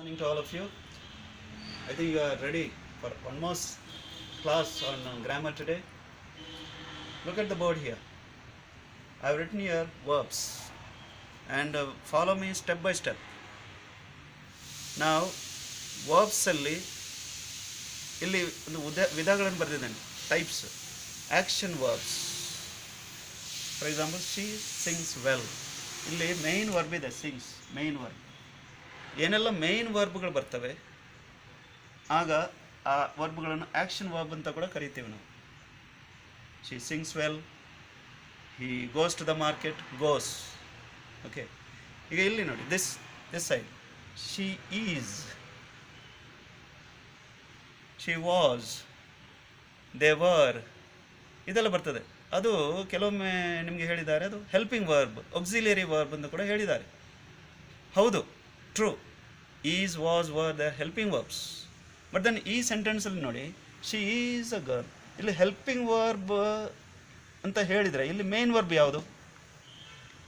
morning to all of you. I think you are ready for one more class on grammar today. Look at the board here. I have written here verbs and follow me step by step. Now verbs ಅಲ್ಲಿ ಇಲ್ಲಿ ಒಂದು ವಿಧಗಳನ್ನು ಬರೆದಿದ್ದೇನೆ, types. Action verbs, for example she sings well. ಇಲ್ಲಿ main verb ಇದೆ, sings main verb. ಏನೆಲ್ಲ main ವರ್ಬ್ಗಳು ಬರ್ತವೆ ಆಗ ಆ ವರ್ಬ್ಗಳನ್ನು ಆಕ್ಷನ್ ವರ್ಬ್ ಅಂತ ಕೂಡ ಕರಿತೀವಿ ನಾವು. She sings well, he goes to the market, goes. Okay, ಈಗ ಇಲ್ಲಿ ನೋಡಿ, this side she is, she was, they were, ಇದೆಲ್ಲ ಬರ್ತದೆ. ಅದು ಕೆಲವೊಮ್ಮೆ ನಿಮಗೆ ಹೇಳಿದ್ದಾರೆ, ಅದು ಹೆಲ್ಪಿಂಗ್ ವರ್ಬ್, ಆಕ್ಸಿಲಿಯರಿ ವರ್ಬ್ ಅಂತ ಕೂಡ ಹೇಳಿದ್ದಾರೆ. ಹೌದು, true. Is, was, were, they are helping verbs. But then ಈ ಸೆಂಟೆನ್ಸಲ್ಲಿ ನೋಡಿ, ಶಿ ಈಸ್ ಅ ಗರ್ಲ್. ಇಲ್ಲಿ ಹೆಲ್ಪಿಂಗ್ ವರ್ಬ್ ಅಂತ ಹೇಳಿದರೆ ಇಲ್ಲಿ ಮೇನ್ ವರ್ಬ್ ಯಾವುದು?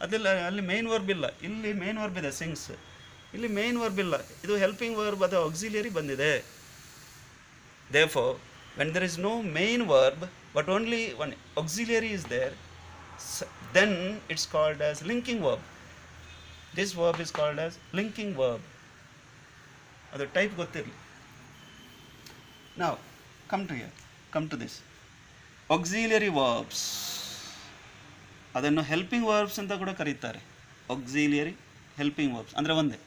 ಅದೆಲ್ಲ ಅಲ್ಲಿ ಮೇನ್ ವರ್ಬ್ ಇಲ್ಲ. ಇಲ್ಲಿ ಮೇನ್ ವರ್ಬ್ ಇದೆ, ಸಿಂಗ್ಸ್. ಇಲ್ಲಿ ಮೇನ್ ವರ್ಬ್ ಇಲ್ಲ, ಇದು ಹೆಲ್ಪಿಂಗ್ ವರ್ಬ್, ಅದು ಆಕ್ಸಿಲಿಯರಿ ಬಂದಿದೆ. Therefore, when there is no main verb but only one auxiliary is there, then it's called as linking verb. This verb is called as linking verb. Adu type gottirli. Now come to this auxiliary verbs. Adannu helping verbs anta kuda karitare. Auxiliary helping verbs andre onde.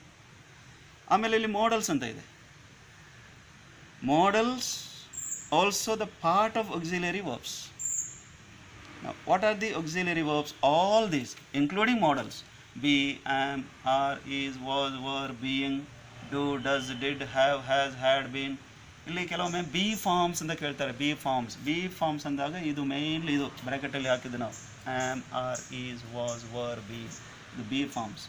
ಆಮೇಲೆ ಇಲ್ಲಿ modals ಅಂತ ಇದೆ. Modals also the part of auxiliary verbs. Now what are the auxiliary verbs? All these including modals: be, am, are, is, was, were, being, do, does, did, have, has, had, been. ಇಲ್ಲಿ ಕೆಲವೊಮ್ಮೆ B forms ಅಂತ ಕೇಳ್ತಾರೆ. B forms ಅಂದಾಗ ಇದು mainly ಇದು ಬ್ರ್ಯಾಕೆಟಲ್ಲಿ ಹಾಕಿದ್ದು ನಾವು, am, are, is, was, were, be, ಇದು be forms.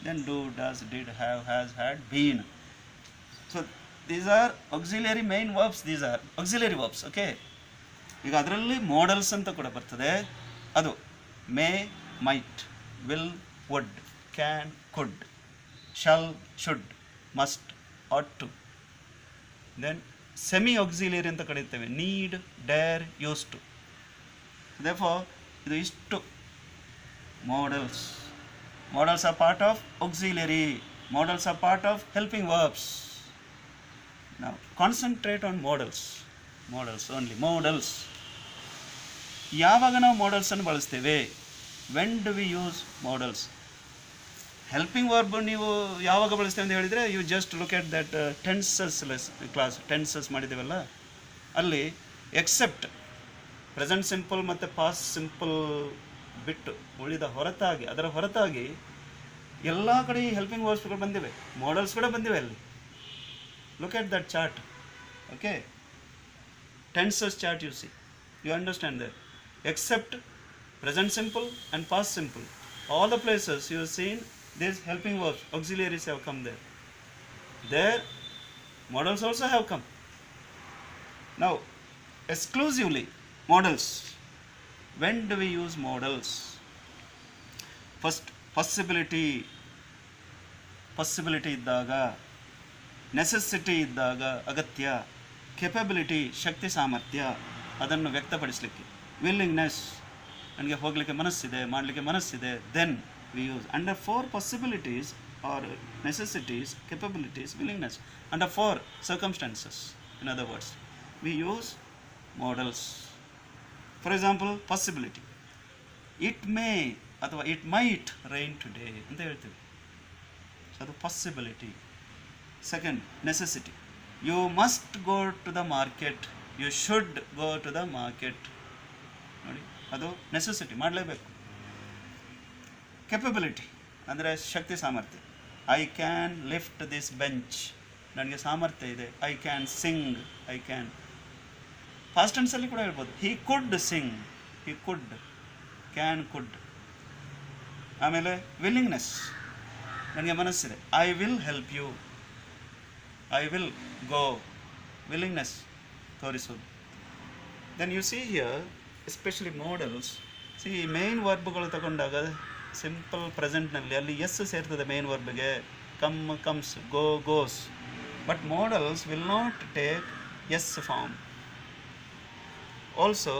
Then do, does, did, have, has, had, been. So these are auxiliary main verbs, these are auxiliary verbs. Okay, ಈಗ ಅದರಲ್ಲಿ modals ಅಂತ ಕೂಡ ಬರ್ತದೆ. ಅದು may, might, will, would, can, could, shall, should, must, ought to. Then semi auxiliary ಅಂತ ಕರೀತೇವೆ, need, dare, use to. therefore ಇದು ಇಷ್ಟು modals are part of auxiliary, modals are part of helping verbs. Now concentrate on modals only. Modals ಯಾವಾಗ ನಾವು modals ಅನ್ನು ಬಳಸ್ತೇವೆ? when do we use modals? helping verb ನೀವು ಯಾವಾಗ ಬಳಸ್ತೇವೆ ಅಂತ ಹೇಳಿದರೆ, you just look at that tenses class, tenses ಮಾಡಿದ್ದೇವಲ್ಲ, ಅಲ್ಲಿ ಎಕ್ಸೆಪ್ಟ್ ಪ್ರೆಸೆಂಟ್ ಸಿಂಪಲ್ ಮತ್ತು ಪಾಸ್ಟ್ ಸಿಂಪಲ್ ಬಿಟ್ಟು ಉಳಿದ ಹೊರತಾಗಿ, ಅದರ ಹೊರತಾಗಿ ಎಲ್ಲ ಕಡೆ ಈ ಹೆಲ್ಪಿಂಗ್ ವರ್ಬ್ಸ್ಗಳು ಬಂದಿವೆ, modals ಕೂಡ ಬಂದಿವೆ ಅಲ್ಲಿ. Look at that chart. Okay, tenses chart you see, you understand that. Except present simple and past simple, all the places you have seen these helping verbs, auxiliaries have come there. There modals also have come. Now exclusively modals. when do we use modals? First, possibility ಇದ್ದಾಗ, necessity ಇದ್ದಾಗ, ಅಗತ್ಯ, capability, ಶಕ್ತಿ ಸಾಮರ್ಥ್ಯ, ಅದನ್ನು ವ್ಯಕ್ತಪಡಿಸಲಿಕ್ಕೆ, willingness, ನನಗೆ ಹೋಗಲಿಕ್ಕೆ ಮನಸ್ಸಿದೆ, ಮಾಡಲಿಕ್ಕೆ ಮನಸ್ಸಿದೆ, then we use under 4 possibilities or necessities, capabilities, willingness, under 4 circumstances. In other words we use modals. For example possibility, it may ಅಥವಾ ಇಟ್ ಮೈಟ್ ರೈನ್ ಟುಡೇ ಅಂತ ಹೇಳ್ತೀವಿ, ಅದು possibility. Second, necessity, you must go to the market, you should go to the market. ನೋಡಿ, ಅದು necessity, ಮಾಡಲೇಬೇಕು. Capability ಅಂದರೆ ಶಕ್ತಿ ಸಾಮರ್ಥ್ಯ, I can lift this bench, ನನಗೆ ಸಾಮರ್ಥ್ಯ ಇದೆ. I can sing, I can. Past ಟೆನ್ಸಲ್ಲಿ ಕೂಡ ಹೇಳ್ಬೋದು, ಹಿ ಕುಡ್ ಸಿಂಗ್, ಹಿ ಕುಡ್, ಕ್ಯಾನ್, ಕುಡ್. ಆಮೇಲೆ ವಿಲ್ಲಿಂಗ್ನೆಸ್, ನನಗೆ ಮನಸ್ಸಿದೆ, I will help you, I will go, willingness ತೋರಿಸೋದು. Then you see here, especially modals, see main ವರ್ಬ್ಗಳು ತಗೊಂಡಾಗ ಸಿಂಪಲ್ ಪ್ರೆಸೆಂಟ್ನಲ್ಲಿ ಅಲ್ಲಿ ಎಸ್ ಸೇರ್ತದೆ ಮೇನ್ ವರ್ಬ್ಗೆ. Come, comes, go, goes, but modals will not take S form. Also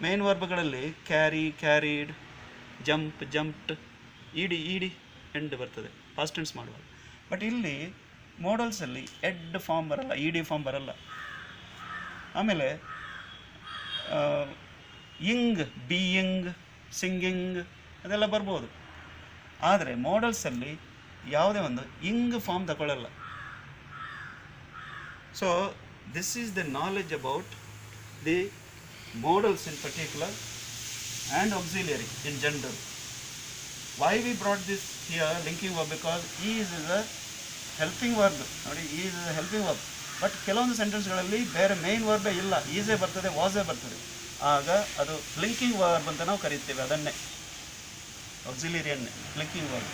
main ವರ್ಬ್ಗಳಲ್ಲಿ carry, carried, jump, jumped, ED end ಬರ್ತದೆ past tense ಮಾಡುವಾಗ. But ಇಲ್ಲಿ ಮಾಡಲ್ಸಲ್ಲಿ ಎಡ್ ಫಾರ್ಮ್ ಬರಲ್ಲ, ಇಡಿ ಫಾರ್ಮ್ ಬರಲ್ಲ. ಆಮೇಲೆ ಇಂಗ್, ಬೀಯಿಂಗ್, ಸಿಂಗಿಂಗ್ ಅದೆಲ್ಲ ಬರ್ಬೋದು. ಆದರೆ ಮಾಡಲ್ಸಲ್ಲಿ ಯಾವುದೇ ಒಂದು ಇಂಗ್ ಫಾರ್ಮ್ ತಗೊಳ್ಳಲ್ಲ. So this is the knowledge about the modals in particular and auxiliary in general. Why we brought this here linking verb? Because is a helping verb. ನೋಡಿ, is a helping verb. But ಕೆಲವೊಂದು ಸೆಂಟೆನ್ಸ್ಗಳಲ್ಲಿ ಬೇರೆ main ವರ್ಬೇ ಇಲ್ಲ, ಈಸೇ ಬರ್ತದೆ, ವಾಸೇ ಬರ್ತದೆ. ಆಗ ಅದು linking verb ಅಂತ ನಾವು ಕರಿತೇವೆ. ಅದನ್ನೇ ಆಕ್ಸಿಲರಿಯನ್ನೇ ಲಿಂಕಿಂಗ್ ವರ್ಬ್.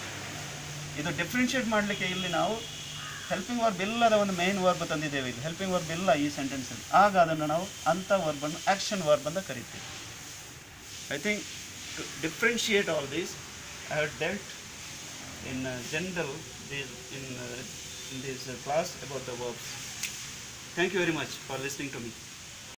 ಇದು ಡಿಫ್ರೆನ್ಷಿಯೇಟ್ ಮಾಡಲಿಕ್ಕೆ ಇಲ್ಲಿ ನಾವು ಹೆಲ್ಪಿಂಗ್ ವರ್ಬ್ ಇಲ್ಲದ ಒಂದು ಮೇನ್ ವರ್ಬ್ ತಂದಿದ್ದೇವೆ. ಇಲ್ಲಿ ಹೆಲ್ಪಿಂಗ್ ವರ್ಬ್ ಇಲ್ಲ ಈ ಸೆಂಟೆನ್ಸಲ್ಲಿ. ಆಗ ಅದನ್ನು ನಾವು ಅಂಥ ವರ್ಬನ್ನು ಆ್ಯಕ್ಷನ್ ವರ್ಬ್ ಅಂತ ಕರಿತೀವಿ. I think to differentiate all these I have dealt in general in this class about the verbs. Thank you very much for listening to me.